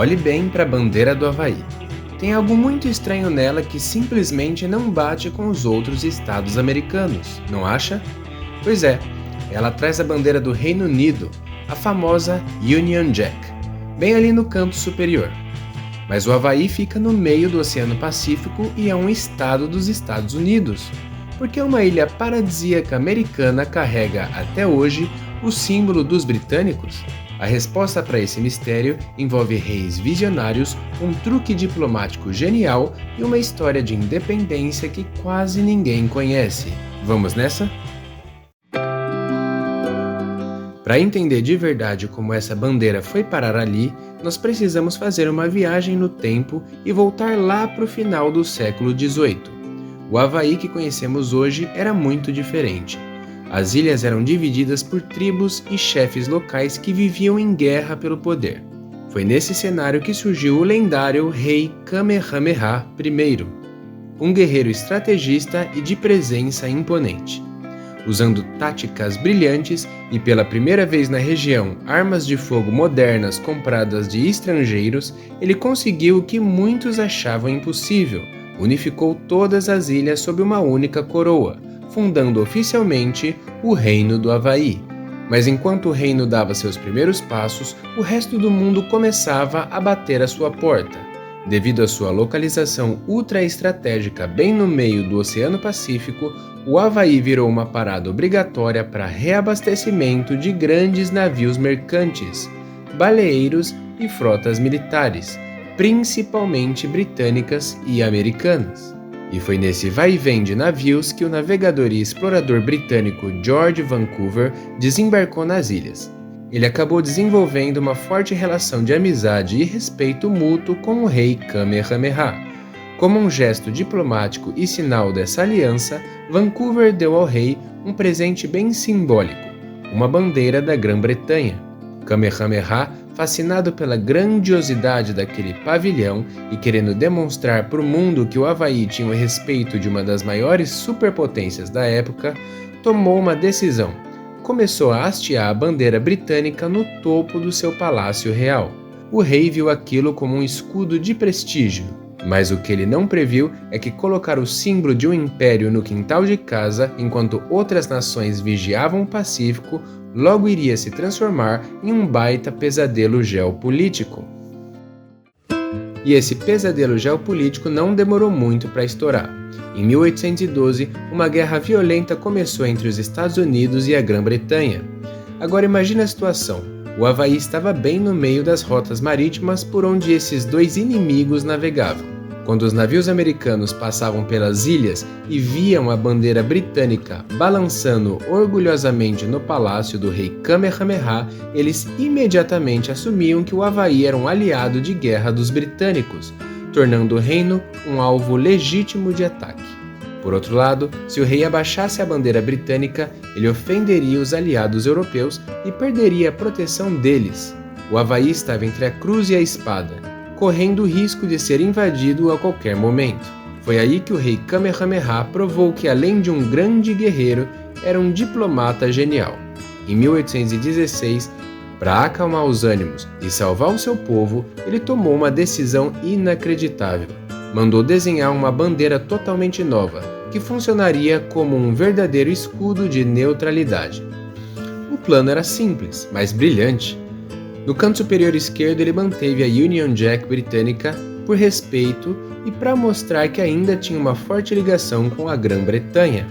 Olhe bem para a bandeira do Havaí. Tem algo muito estranho nela que simplesmente não bate com os outros estados americanos, não acha? Pois é, ela traz a bandeira do Reino Unido, a famosa Union Jack, bem ali no canto superior. Mas o Havaí fica no meio do Oceano Pacífico e é um estado dos Estados Unidos, porque uma ilha paradisíaca americana carrega até hoje o símbolo dos britânicos. A resposta para esse mistério envolve reis visionários, um truque diplomático genial e uma história de independência que quase ninguém conhece. Vamos nessa? Para entender de verdade como essa bandeira foi parar ali, nós precisamos fazer uma viagem no tempo e voltar lá para o final do século XVIII. O Havaí que conhecemos hoje era muito diferente. As ilhas eram divididas por tribos e chefes locais que viviam em guerra pelo poder. Foi nesse cenário que surgiu o lendário rei Kamehameha I, um guerreiro estrategista e de presença imponente. Usando táticas brilhantes e pela primeira vez na região armas de fogo modernas compradas de estrangeiros, ele conseguiu o que muitos achavam impossível: unificou todas as ilhas sob uma única coroa, fundando oficialmente o Reino do Havaí. Mas enquanto o reino dava seus primeiros passos, o resto do mundo começava a bater à sua porta. Devido à sua localização ultra-estratégica bem no meio do Oceano Pacífico, o Havaí virou uma parada obrigatória para reabastecimento de grandes navios mercantes, baleeiros e frotas militares, principalmente britânicas e americanas. E foi nesse vai-vem de navios que o navegador e explorador britânico George Vancouver desembarcou nas ilhas. Ele acabou desenvolvendo uma forte relação de amizade e respeito mútuo com o rei Kamehameha. Como um gesto diplomático e sinal dessa aliança, Vancouver deu ao rei um presente bem simbólico, uma bandeira da Grã-Bretanha. Kamehameha, fascinado pela grandiosidade daquele pavilhão e querendo demonstrar para o mundo que o Havaí tinha o respeito de uma das maiores superpotências da época, tomou uma decisão. Começou a hastear a bandeira britânica no topo do seu palácio real. O rei viu aquilo como um escudo de prestígio, mas o que ele não previu é que colocar o símbolo de um império no quintal de casa, enquanto outras nações vigiavam o Pacífico, logo iria se transformar em um baita pesadelo geopolítico. E esse pesadelo geopolítico não demorou muito para estourar. Em 1812, uma guerra violenta começou entre os Estados Unidos e a Grã-Bretanha. Agora imagine a situação. O Havaí estava bem no meio das rotas marítimas por onde esses dois inimigos navegavam. Quando os navios americanos passavam pelas ilhas e viam a bandeira britânica balançando orgulhosamente no palácio do rei Kamehameha, eles imediatamente assumiam que o Havaí era um aliado de guerra dos britânicos, tornando o reino um alvo legítimo de ataque. Por outro lado, se o rei abaixasse a bandeira britânica, ele ofenderia os aliados europeus e perderia a proteção deles. O Havaí estava entre a cruz e a espada, correndo o risco de ser invadido a qualquer momento. Foi aí que o rei Kamehameha provou que, além de um grande guerreiro, era um diplomata genial. Em 1816, para acalmar os ânimos e salvar o seu povo, ele tomou uma decisão inacreditável. Mandou desenhar uma bandeira totalmente nova, que funcionaria como um verdadeiro escudo de neutralidade. O plano era simples, mas brilhante. No canto superior esquerdo ele manteve a Union Jack britânica por respeito e para mostrar que ainda tinha uma forte ligação com a Grã-Bretanha.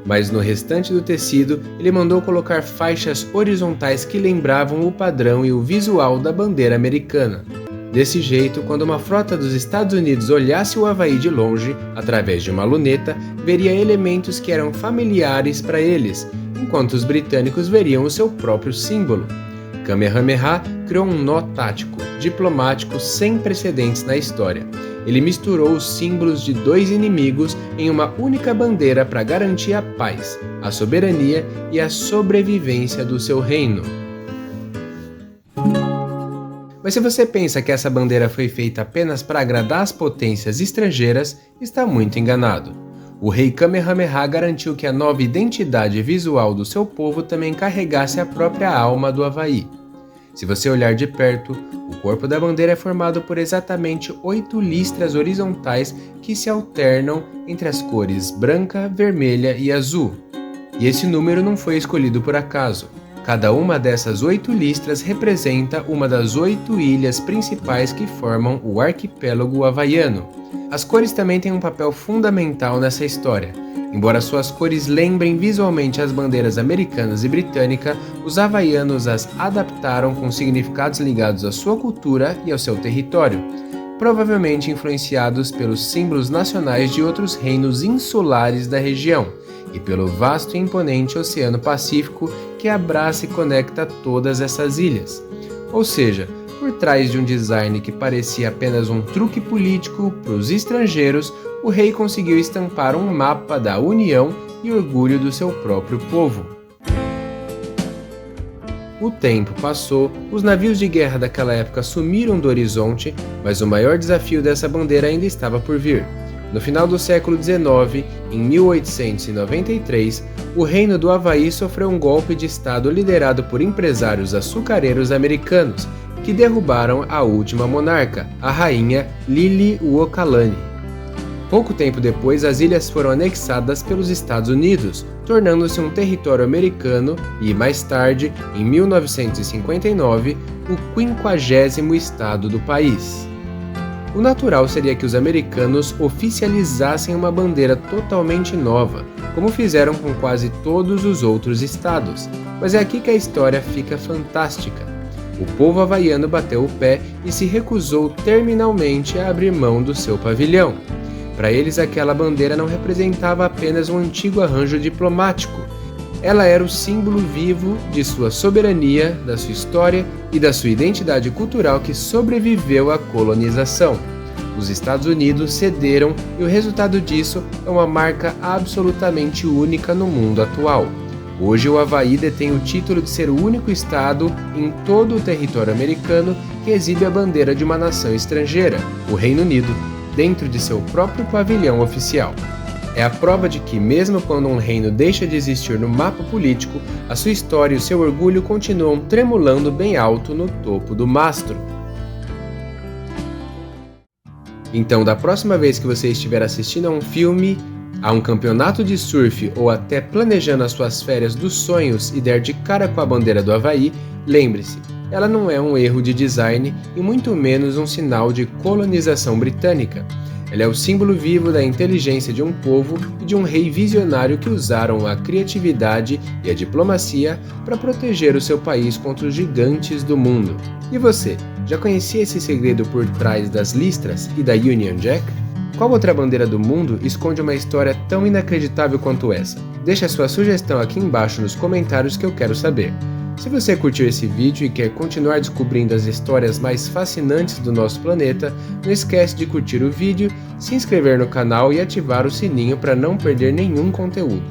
Mas no restante do tecido ele mandou colocar faixas horizontais que lembravam o padrão e o visual da bandeira americana. Desse jeito, quando uma frota dos Estados Unidos olhasse o Havaí de longe, através de uma luneta, veria elementos que eram familiares para eles, enquanto os britânicos veriam o seu próprio símbolo. Kamehameha criou um nó tático, diplomático sem precedentes na história. Ele misturou os símbolos de dois inimigos em uma única bandeira para garantir a paz, a soberania e a sobrevivência do seu reino. Mas se você pensa que essa bandeira foi feita apenas para agradar as potências estrangeiras, está muito enganado. O rei Kamehameha garantiu que a nova identidade visual do seu povo também carregasse a própria alma do Havaí. Se você olhar de perto, o corpo da bandeira é formado por exatamente 8 listras horizontais que se alternam entre as cores branca, vermelha e azul. E esse número não foi escolhido por acaso. Cada uma dessas 8 listras representa uma das 8 ilhas principais que formam o arquipélago havaiano. As cores também têm um papel fundamental nessa história. Embora suas cores lembrem visualmente as bandeiras americanas e britânica, os havaianos as adaptaram com significados ligados à sua cultura e ao seu território, provavelmente influenciados pelos símbolos nacionais de outros reinos insulares da região e pelo vasto e imponente Oceano Pacífico que abraça e conecta todas essas ilhas. Ou seja, por trás de um design que parecia apenas um truque político para os estrangeiros, o rei conseguiu estampar um mapa da união e orgulho do seu próprio povo. O tempo passou, os navios de guerra daquela época sumiram do horizonte, mas o maior desafio dessa bandeira ainda estava por vir. No final do século XIX, em 1893, o Reino do Havaí sofreu um golpe de Estado liderado por empresários açucareiros americanos, que derrubaram a última monarca, a rainha Liliuokalani. Pouco tempo depois, as ilhas foram anexadas pelos Estados Unidos, tornando-se um território americano e, mais tarde, em 1959, o 50º estado do país. O natural seria que os americanos oficializassem uma bandeira totalmente nova, como fizeram com quase todos os outros estados, mas é aqui que a história fica fantástica. O povo havaiano bateu o pé e se recusou terminalmente a abrir mão do seu pavilhão. Para eles, aquela bandeira não representava apenas um antigo arranjo diplomático. Ela era o símbolo vivo de sua soberania, da sua história e da sua identidade cultural que sobreviveu à colonização. Os Estados Unidos cederam e o resultado disso é uma marca absolutamente única no mundo atual. Hoje, o Havaí detém o título de ser o único estado em todo o território americano que exibe a bandeira de uma nação estrangeira, o Reino Unido, dentro de seu próprio pavilhão oficial. É a prova de que, mesmo quando um reino deixa de existir no mapa político, a sua história e o seu orgulho continuam tremulando bem alto no topo do mastro. Então, da próxima vez que você estiver assistindo a um filme, a um campeonato de surf ou até planejando as suas férias dos sonhos e der de cara com a bandeira do Havaí, lembre-se, ela não é um erro de design e muito menos um sinal de colonização britânica. Ela é o símbolo vivo da inteligência de um povo e de um rei visionário que usaram a criatividade e a diplomacia para proteger o seu país contra os gigantes do mundo. E você, já conhecia esse segredo por trás das listras e da Union Jack? Qual outra bandeira do mundo esconde uma história tão inacreditável quanto essa? Deixe a sua sugestão aqui embaixo nos comentários que eu quero saber. Se você curtiu esse vídeo e quer continuar descobrindo as histórias mais fascinantes do nosso planeta, não esquece de curtir o vídeo, se inscrever no canal e ativar o sininho para não perder nenhum conteúdo.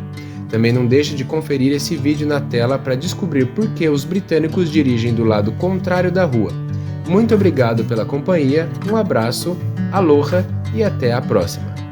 Também não deixe de conferir esse vídeo na tela para descobrir por que os britânicos dirigem do lado contrário da rua. Muito obrigado pela companhia, um abraço, aloha e até a próxima!